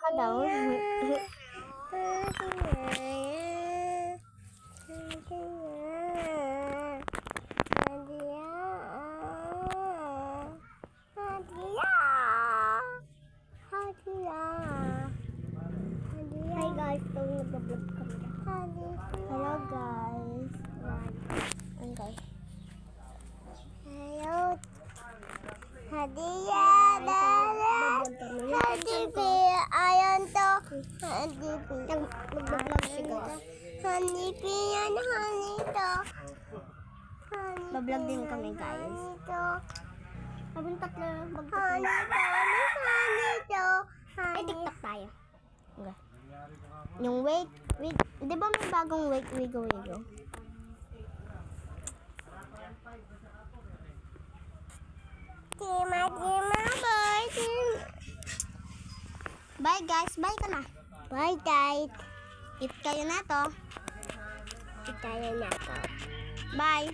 ka daw. Hi guys, ito nag-vlog kami. Hello guys. Okay. Hello. Hadiah. Hadiah. Ayan to. Hadiah. Mag-vlog siya. Hanipi yan, hanito. Bablog din kami guys. Hanito. Habang tatlo Hanito. Ay, TikTok tayo. Okay. Yung wait, di ba may bagong wait, wigo. Tima, boy. Bye guys, bye ka na. Bye, guys. Eat kayo na to. Itayo na to. Bye.